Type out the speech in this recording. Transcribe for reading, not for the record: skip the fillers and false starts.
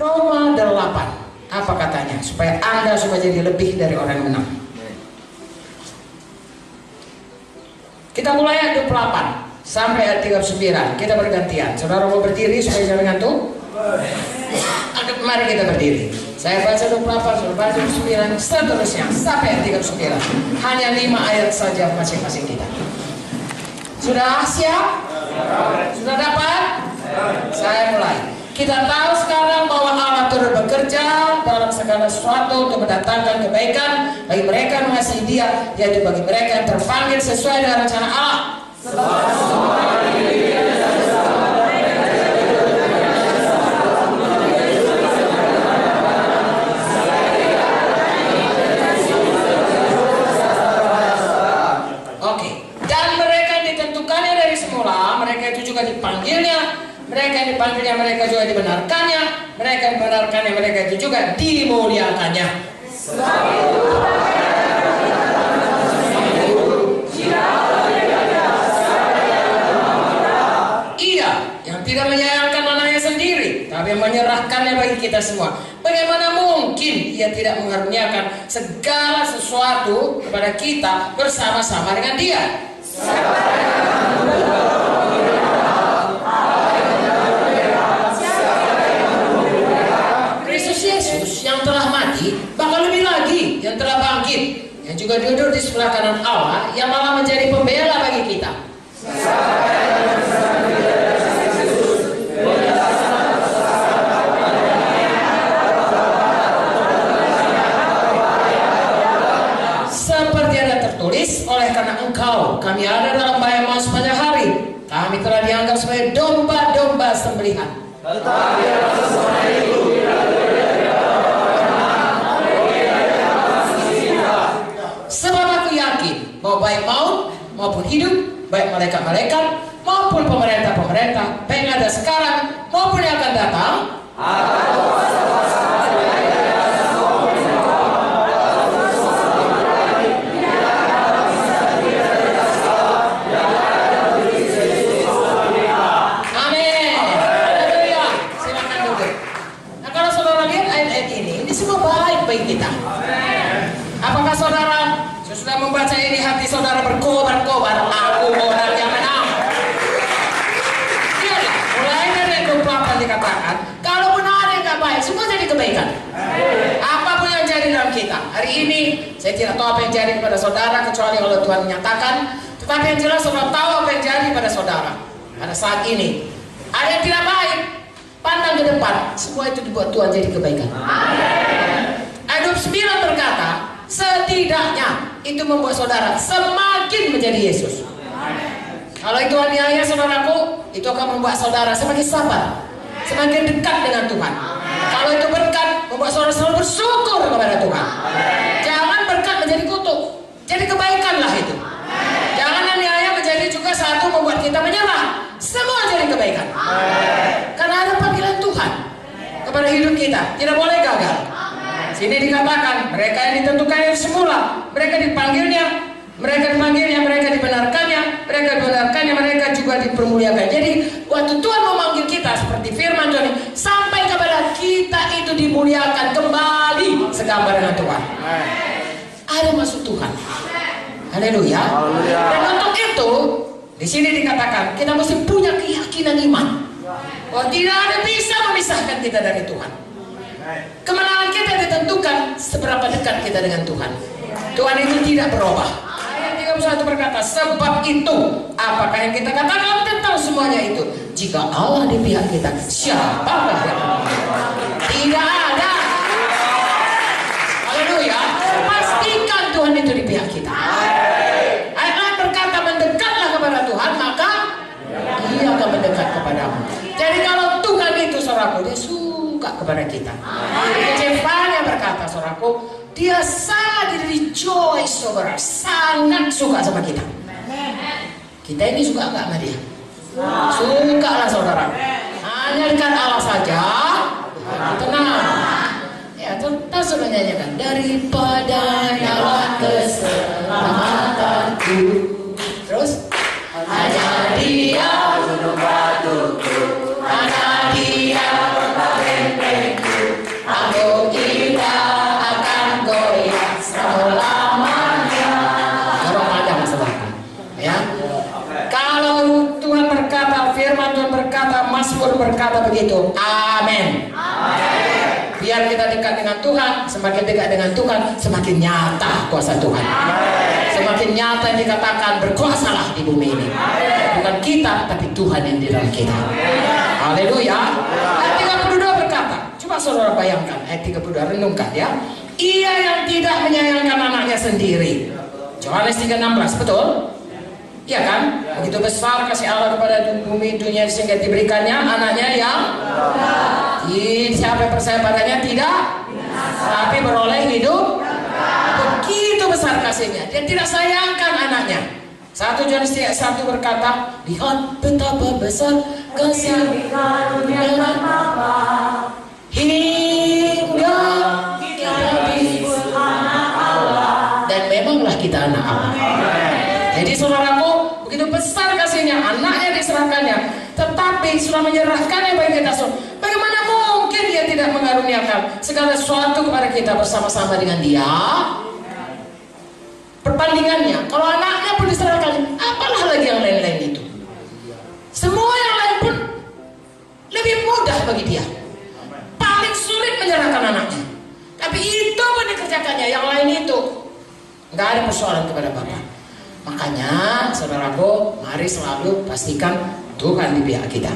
Roma 8. Apa katanya? Supaya Anda jadi lebih dari orang yang menang. Kita mulai ayat 28 sampai ayat 39. Kita bergantian. Saudara mau berdiri supaya jangan ngantuk? Mari kita berdiri. Saya baca 28, saudara baca 29, seterusnya sampai ayat 39. Hanya 5 ayat saja masing-masing kita. Sudah siap? Sudah dapat? Saya mulai. Kita tahu sekarang bahwa Allah turut bekerja dalam segala sesuatu untuk mendatangkan kebaikan bagi mereka yang mengasihi Dia, yaitu bagi mereka yang terpanggil sesuai dengan rencana Allah. Oke, dan mereka yang ditentukannya dari semula, mereka itu juga dipanggilnya. Mereka yang dipanggilnya, mereka juga dibenarkannya. Mereka yang dibenarkannya, mereka itu juga dimuliakannya. Ia yang tidak menyayangkan anaknya sendiri, tapi menyerahkannya bagi kita semua. Bagaimana mungkin Ia tidak mengaruniakan segala sesuatu kepada kita bersama-sama dengan Dia? Yesus yang telah mati, bahkan lebih lagi yang telah bangkit, yang juga duduk di sebelah kanan Allah, yang malah menjadi pembela bagi kita. Seperti ada tertulis, oleh karena Engkau kami ada dalam bahaya maut sepanjang hari. Kami telah dianggap sebagai domba-domba sembelihan. Tetapi atas semuanya itu sebab aku yakin bahwa baik maut maupun hidup, baik malaikat-malaikat maupun pemerintah-pemerintah, baik yang ada sekarang maupun yang akan datang, amin. Haleluya. Silakan duduk. Nah, kalau saudara lihat ayat-ayat ini semua baik bagi kita. Apakah saudara sudah membaca ini, hati saudara berkobar-kobar, aku orang yang menang? Iya, mulai dari 28 dikatakan, kalau benar yang gak baik, semua jadi kebaikan. Apapun yang jadi dalam kita. Hari ini, saya tidak tahu apa yang jadi kepada saudara, kecuali kalau Tuhan menyatakan. Tetapi yang jelas saudara tahu apa yang jadi pada saudara. Pada saat ini, ada yang tidak baik, pandang ke depan, semua itu dibuat Tuhan jadi kebaikan. Ayat 29 berkata, setidaknya itu membuat saudara semakin menjadi Yesus. Kalau itu aniaya saudaraku, itu akan membuat saudara semakin sabar, semakin dekat dengan Tuhan. Kalau itu berkat, membuat saudara selalu bersyukur kepada Tuhan. Jangan berkat menjadi kutuk, jadi kebaikanlah itu. Jangan aniaya menjadi juga satu membuat kita menyerah. Semua jadi kebaikan. Karena ada panggilan Tuhan kepada hidup kita, tidak boleh gagal. Sini dikatakan mereka yang ditentukan dari semula, mereka dipanggilnya, mereka dibenarkannya, mereka juga dipermuliakan. Jadi waktu Tuhan memanggil kita seperti firman Tuhan, sampai kepada kita itu dimuliakan kembali segambar dengan Tuhan. Ada maksud Tuhan. Haleluya. Dan untuk itu di sini dikatakan kita mesti punya keyakinan iman bahwa tidak ada bisa memisahkan kita dari Tuhan. Kemenangan kita ditentukan seberapa dekat kita dengan Tuhan. Tuhan itu tidak berubah. Ayat 31 berkata, sebab itu apakah yang kita katakan tentang semuanya itu, jika Allah di pihak kita, siapakah yang tidak ada. Haleluya. Pastikan Tuhan itu di pihak kita. Ayat lain berkata, mendekatlah kepada Tuhan, maka Ia akan mendekat kepadamu. Jadi kalau Tuhan itu saudaraku, Dia suka kepada kita. Jefanya berkata saudaraku, Dia sangat rejoice saudara, sangat suka sama kita. Kita ini suka enggak sama Dia? Suka lah saudara. Hanya dekat Allah saja tenang. Ya, tetap sudah nyanyikan daripada Allah keselamatanku. Terus hanya Dia gunung batuku, hanya Dia benteng-bentengku. berkata begitu. Amin. Biar kita dekat dengan Tuhan, semakin dekat dengan Tuhan, semakin nyata kuasa Tuhan. Semakin nyata yang dikatakan berkuasalah di bumi ini. Bukan kita, tapi Tuhan yang di dalam kita. Haleluya. Ayat 32 berkata, coba saudara bayangkan ayat 32, renungkan ya. Ia yang tidak menyayangkan anaknya sendiri. Yohanes 3:16, betul? Iya kan? Begitu besar kasih Allah kepada bumi dunia sehingga diberikannya anaknya yang siapa yang percaya padanya tidak, tapi beroleh hidup. Begitu besar kasihnya, dia tidak sayangkan anaknya. 1 Yohanes 1 berkata, lihat betapa besar kasih karunia Bapa hingga kita disebut anak Allah. Dan memanglah kita anak Allah. Jadi saudaraku, begitu besar kasihnya, anaknya diserahkannya, tetapi sudah menyerahkannya bagi kita semua. Bagaimana mungkin dia tidak mengaruniakan segala sesuatu kepada kita bersama-sama dengan dia? Perbandingannya, kalau anaknya pun diserahkan, apalah lagi yang lain-lain itu? Semua yang lain pun lebih mudah bagi dia. Paling sulit menyerahkan anaknya, tapi itu pun dikerjakannya. Yang lain itu nggak ada persoalan kepada Bapa. Makanya saudaraku, mari selalu pastikan Tuhan di pihak kita.